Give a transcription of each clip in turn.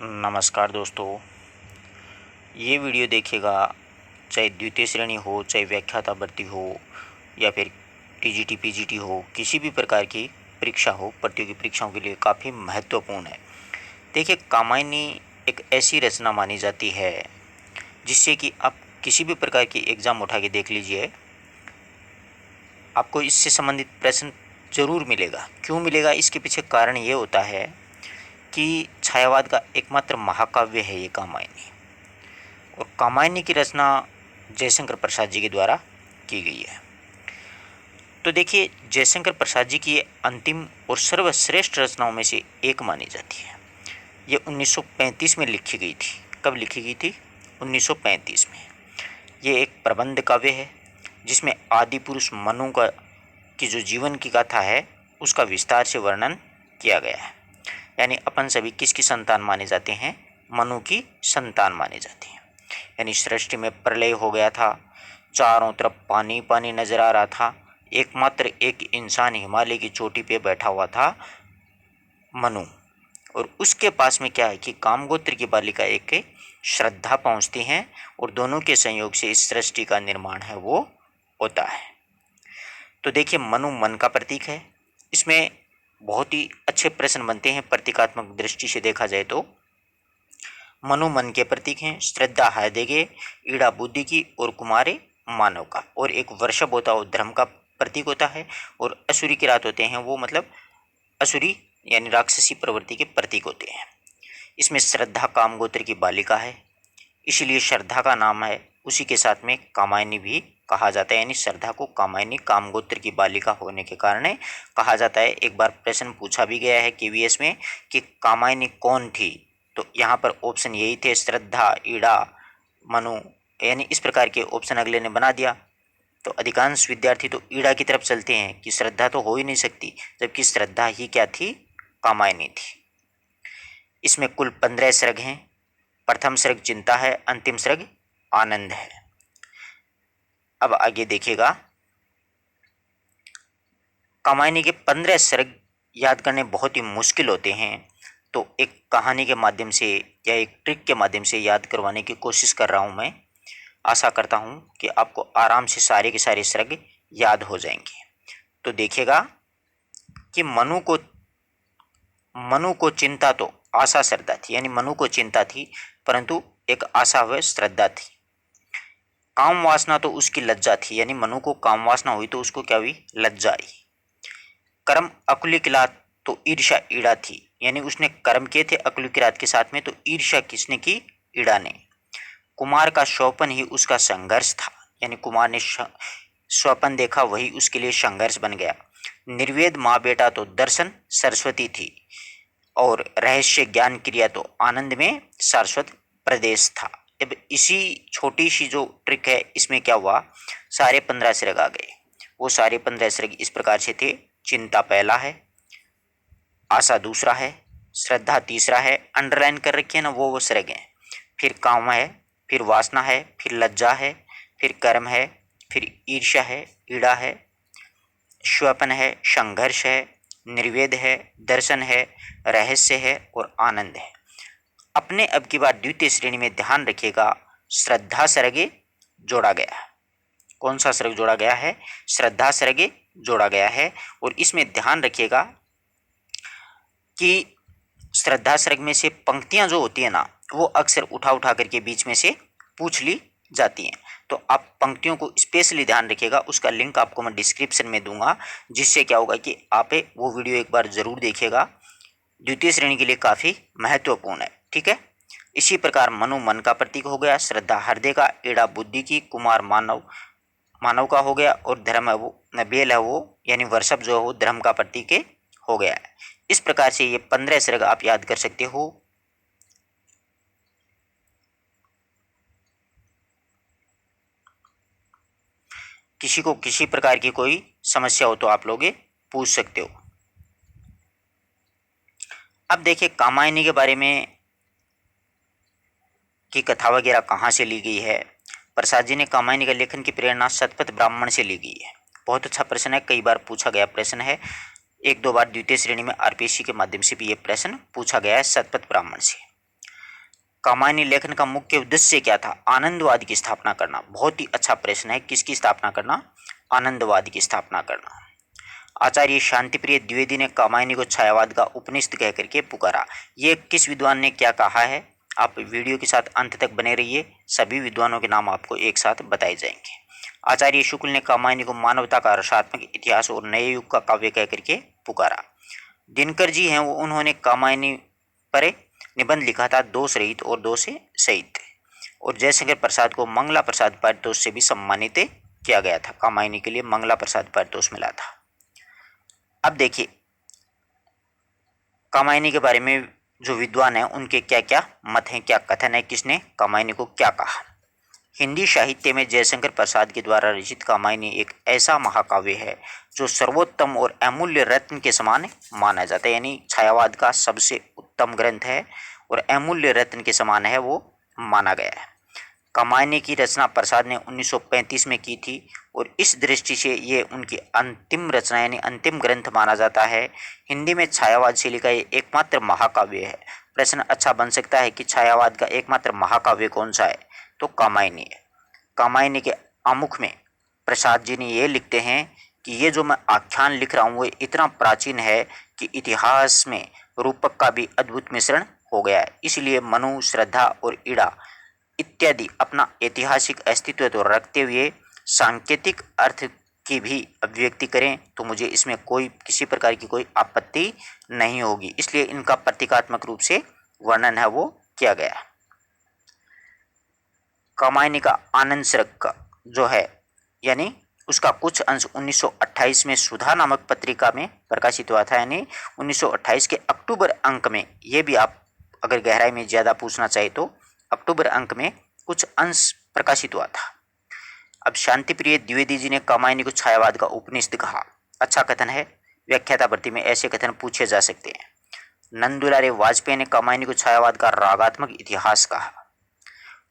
नमस्कार दोस्तों, ये वीडियो देखिएगा चाहे द्वितीय श्रेणी हो, चाहे व्याख्याता भर्ती हो या फिर टीजीटी पीजीटी हो, किसी भी प्रकार की परीक्षा हो, प्रतियोगी परीक्षाओं के लिए काफ़ी महत्वपूर्ण है। देखिए, कामायनी एक ऐसी रचना मानी जाती है जिससे कि आप किसी भी प्रकार की एग्ज़ाम उठा के देख लीजिए, आपको इससे संबंधित प्रश्न जरूर मिलेगा। क्यों मिलेगा? इसके पीछे कारण ये होता है कि छायावाद का एकमात्र महाकाव्य है ये कामायनी, और कामायनी की रचना जयशंकर प्रसाद जी के द्वारा की गई है। तो देखिए, जयशंकर प्रसाद जी की ये अंतिम और सर्वश्रेष्ठ रचनाओं में से एक मानी जाती है। ये 1935 में लिखी गई थी। कब लिखी गई थी? 1935 में। ये एक प्रबंध काव्य है जिसमें आदि पुरुष मनु का की जो जीवन की गाथा है उसका विस्तार से वर्णन किया गया है। यानी अपन सभी किसकी संतान माने जाते हैं? मनु की संतान माने जाते हैं। यानी सृष्टि में प्रलय हो गया था, चारों तरफ पानी पानी नजर आ रहा था, एकमात्र एक इंसान हिमालय की चोटी पे बैठा हुआ था, मनु। और उसके पास में क्या है कि कामगोत्र की बालिका एक श्रद्धा पहुंचती हैं और दोनों के संयोग से इस सृष्टि का निर्माण है वो होता है। तो देखिए, मनु मन का प्रतीक है। इसमें बहुत ही अच्छे प्रश्न बनते हैं प्रतीकात्मक दृष्टि से देखा जाए तो। मनु मन के प्रतीक हैं, श्रद्धा हृदय के, ईड़ा बुद्धि की और कुमारे मानव का, और एक वर्षभ होता है धर्म का प्रतीक होता है, और असुरी की रात होते हैं वो मतलब असुरी यानी राक्षसी प्रवृत्ति के प्रतीक होते हैं। इसमें श्रद्धा कामगोत्र की बालिका है, इसलिए श्रद्धा का नाम है। उसी के साथ में कामायनी भी कहा जाता है, यानी श्रद्धा को कामायनी कामगोत्र की बालिका होने के कारण कहा जाता है। एक बार प्रश्न पूछा भी गया है केवीएस में कि कामायनी कौन थी, तो यहाँ पर ऑप्शन यही थे, श्रद्धा, ईड़ा, मनु, यानी इस प्रकार के ऑप्शन अगले ने बना दिया। तो अधिकांश विद्यार्थी तो ईड़ा की तरफ चलते हैं कि श्रद्धा तो हो ही नहीं सकती, जबकि श्रद्धा ही क्या थी? कामायनी थी। इसमें कुल 15 सर्ग हैं। प्रथम सर्ग चिंता है, अंतिम सर्ग आनंद है। अब आगे देखिएगा, कामायनी के 15 सर्ग याद करने बहुत ही मुश्किल होते हैं, तो एक कहानी के माध्यम से या एक ट्रिक के माध्यम से याद करवाने की कोशिश कर रहा हूं मैं। आशा करता हूं कि आपको आराम से सारे के सारे सर्ग याद हो जाएंगे। तो देखिएगा कि मनु को चिंता तो आशा श्रद्धा थी, यानी मनु को चिंता थी परंतु एक आशा व श्रद्धा थी। काम वासना तो उसकी लज्जा थी, यानी मनु को काम वासना हुई तो उसको क्या हुई? लज्जा आई। कर्म अकुली किलात तो ईर्ष्या ईड़ा थी, यानी उसने कर्म किए थे अकुली किरात के साथ में, तो ईर्ष्या किसने की? ईड़ा ने। कुमार का स्वपन ही उसका संघर्ष था, यानी कुमार ने स्वपन देखा, वही उसके लिए संघर्ष बन गया। निर्वेद माँ बेटा तो दर्शन सरस्वती थी, और रहस्य ज्ञान क्रिया तो आनंद में सारस्वत प्रदेश था। अब इसी छोटी सी जो ट्रिक है इसमें क्या हुआ? सारे 15 सर्ग आ गए। वो सारे 15 सर्ग इस प्रकार से थे, चिंता पहला है, आशा दूसरा है, श्रद्धा तीसरा है, अंडरलाइन कर रखी है ना वो सर्ग हैं, फिर काम है, फिर वासना है, फिर लज्जा है, फिर कर्म है, फिर ईर्ष्या है, ईड़ा है, स्वपन है, संघर्ष है, निर्वेद है, दर्शन है, रहस्य है और आनंद है। अपने अब की बार द्वितीय श्रेणी में ध्यान रखिएगा, श्रद्धा सर्गे जोड़ा गया है। कौन सा सर्ग जोड़ा गया है? श्रद्धा सर्गे जोड़ा गया है। और इसमें ध्यान रखिएगा कि श्रद्धा सर्ग में से पंक्तियां जो होती है ना, वो अक्सर उठा उठा करके बीच में से पूछ ली जाती हैं। तो आप पंक्तियों को स्पेशली ध्यान रखिएगा, उसका लिंक आपको मैं डिस्क्रिप्शन में दूंगा, जिससे क्या होगा कि आप वो वीडियो एक बार जरूर देखिएगा। द्वितीय श्रेणी के लिए काफ़ी महत्वपूर्ण है, ठीक है। इसी प्रकार मनु मन का प्रतीक हो गया, श्रद्धा हृदय का, ईड़ा बुद्धि की, कुमार मानव का हो गया, और धर्म है वो बेल है वो यानी वर्षभ जो है वो धर्म का प्रतीक हो गया है। इस प्रकार से ये 15 सर्ग आप याद कर सकते हो। किसी को किसी प्रकार की कोई समस्या हो तो आप लोग पूछ सकते हो। अब देखिए, कामायनी के बारे में की कथा वगैरह कहाँ से ली गई है। प्रसाद जी ने कामायनी का लेखन की प्रेरणा सतपथ ब्राह्मण से ली गई है। बहुत अच्छा प्रश्न है, कई बार पूछा गया प्रश्न है, एक दो बार द्वितीय श्रेणी में आरपीएससी के माध्यम से भी ये प्रश्न पूछा गया है, सतपथ ब्राह्मण से। कामायनी लेखन का मुख्य उद्देश्य क्या था? आनंदवाद की स्थापना करना। बहुत ही अच्छा प्रश्न है। किसकी स्थापना करना? आनंदवाद की स्थापना करना। आचार्य शांतिप्रिय द्विवेदी ने कामायनी को छायावाद का उपनिषद कह करके पुकारा। ये किस विद्वान ने क्या कहा है? आप वीडियो के साथ अंत तक बने रहिए, सभी विद्वानों के नाम आपको एक साथ बताए जाएंगे। आचार्य शुक्ल ने कामायनी को मानवता का रसात्मक इतिहास और नए युग का काव्य कह करके पुकारा। दिनकर जी हैं वो, उन्होंने कामायनी पर निबंध लिखा था, दोष रहित और दोष सहित। और जयशंकर प्रसाद को मंगला प्रसाद पारितोष से भी सम्मानित किया गया था। कामायनी के लिए मंगला प्रसाद पारितोष मिला था। अब देखिए कामायनी के बारे में जो विद्वान हैं उनके क्या क्या मत हैं, क्या कथन है, किसने कामायनी को क्या कहा। हिंदी साहित्य में जयशंकर प्रसाद के द्वारा रचित कामायनी एक ऐसा महाकाव्य है जो सर्वोत्तम और अमूल्य रत्न के समान माना जाता है। यानी छायावाद का सबसे उत्तम ग्रंथ है और अमूल्य रत्न के समान है, वो माना गया है। कामायनी की रचना प्रसाद ने 1935 में की थी और इस दृष्टि से ये उनकी अंतिम रचना यानी अंतिम ग्रंथ माना जाता है। हिंदी में छायावाद शैली का ये एकमात्र महाकाव्य है। प्रश्न अच्छा बन सकता है कि छायावाद का एकमात्र महाकाव्य कौन सा है? तो कामायनी है। कामायनी के आमुख में प्रसाद जी ने ये लिखते हैं कि ये जो मैं आख्यान लिख रहा हूँ वो इतना प्राचीन है कि इतिहास में रूपक का भी अद्भुत मिश्रण हो गया है। इसलिए मनु, श्रद्धा और ईड़ा इत्यादि अपना ऐतिहासिक अस्तित्व तो रखते हुए सांकेतिक अर्थ की भी अभिव्यक्ति करें तो मुझे इसमें कोई किसी प्रकार की कोई आपत्ति नहीं होगी। इसलिए इनका प्रतीकात्मक रूप से वर्णन है वो किया गया है। कामायनी का आनंद सर्ग का जो है यानी उसका कुछ अंश 1928 में सुधा नामक पत्रिका में प्रकाशित हुआ था। यानी 1928 के अक्टूबर अंक में, ये भी आप अगर गहराई में ज़्यादा पूछना चाहे तो अक्टूबर अंक में कुछ अंश प्रकाशित हुआ था। अब शांतिप्रिय द्विवेदी जी ने कामायनी को छायावाद का उपनिषद कहा। अच्छा कथन है। व्याख्याता भर्ती में ऐसे कथन पूछे जा सकते हैं। नंदुलारे वाजपेयी ने कामायनी को छायावाद का रागात्मक इतिहास कहा।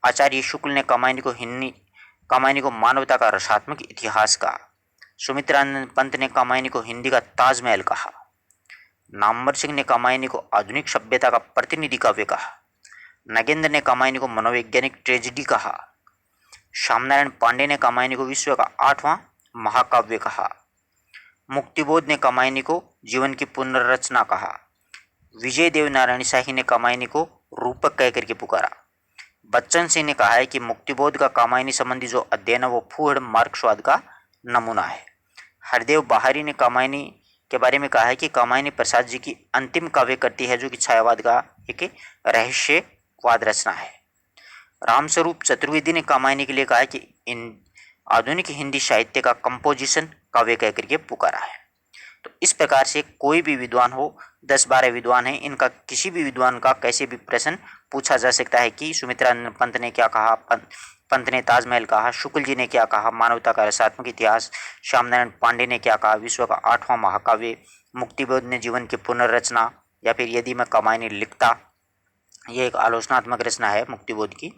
आचार्य शुक्ल ने कामायनी को मानवता का रसात्मक इतिहास कहा। सुमित्रानंद पंत ने कामायनी को हिंदी का ताजमहल कहा। नामवर सिंह ने कामायनी को आधुनिक सभ्यता का प्रतिनिधि काव्य कहा। नगेंद्र ने कामायनी को मनोवैज्ञानिक ट्रेजेडी कहा। श्यामनारायण पांडे ने कामायनी को विश्व का 8वां महाकाव्य कहा। मुक्तिबोध ने कामायनी को जीवन की पुनर्रचना कहा। विजय देव नारायण शाही ने कामायनी को रूपक कह करके पुकारा। बच्चन सिंह ने कहा है कि मुक्तिबोध का कामायनी संबंधी जो अध्ययन है वो फूहड़ मार्क्सवाद का नमूना है। हरदेव बहारी ने कामायनी के बारे में कहा है कि कामायनी प्रसाद जी की अंतिम काव्य कृति है जो कि छायावाद का एक रहस्यवाद रचना है। रामस्वरूप चतुर्वेदी ने कामायनी के लिए कहा है कि इन आधुनिक हिंदी साहित्य का कंपोजिशन काव्य कह करके पुकारा है। तो इस प्रकार से कोई भी विद्वान हो, 10-12 विद्वान हैं, इनका किसी भी विद्वान का कैसे भी प्रश्न पूछा जा सकता है कि सुमित्रानंद पंत ने क्या कहा, पंत ने ताजमहल कहा, शुक्ल जी ने क्या कहा, मानवता का रसात्मक इतिहास, श्यामनारायण पांडे ने क्या कहा, विश्व का 8वां महाकाव्य, मुक्तिबोध ने जीवन की पुनर्रचना, या फिर यदि मैं कामायनी लिखता, यह एक आलोचनात्मक रचना है मुक्तिबोध की।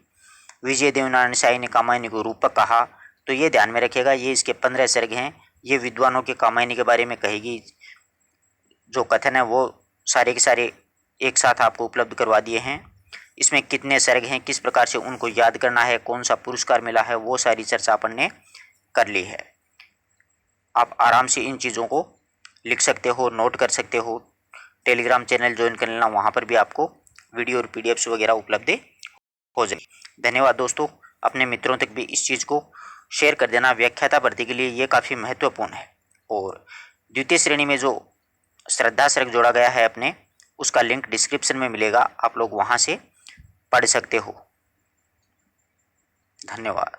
विजय देवनारायण शाही ने कामायनी को रूपक कहा। तो ये ध्यान में रखिएगा, ये इसके 15 सर्ग हैं। ये विद्वानों के कामायनी के बारे में कहेगी जो कथन है वो सारे के सारे एक साथ आपको उपलब्ध करवा दिए हैं। इसमें कितने सर्ग हैं, किस प्रकार से उनको याद करना है, कौन सा पुरस्कार मिला है, वो सारी चर्चा अपन ने कर ली है। आप आराम से इन चीज़ों को लिख सकते हो, नोट कर सकते हो। टेलीग्राम चैनल ज्वाइन कर लेना, वहाँ पर भी आपको वीडियो और पीडीएफ्स वगैरह उपलब्ध हो जाएगी। धन्यवाद दोस्तों। अपने मित्रों तक भी इस चीज़ को शेयर कर देना। व्याख्याता भर्ती के लिए ये काफ़ी महत्वपूर्ण है। और द्वितीय श्रेणी में जो श्रद्धा सर्ग जोड़ा गया है अपने, उसका लिंक डिस्क्रिप्शन में मिलेगा, आप लोग वहाँ से पढ़ सकते हो। धन्यवाद।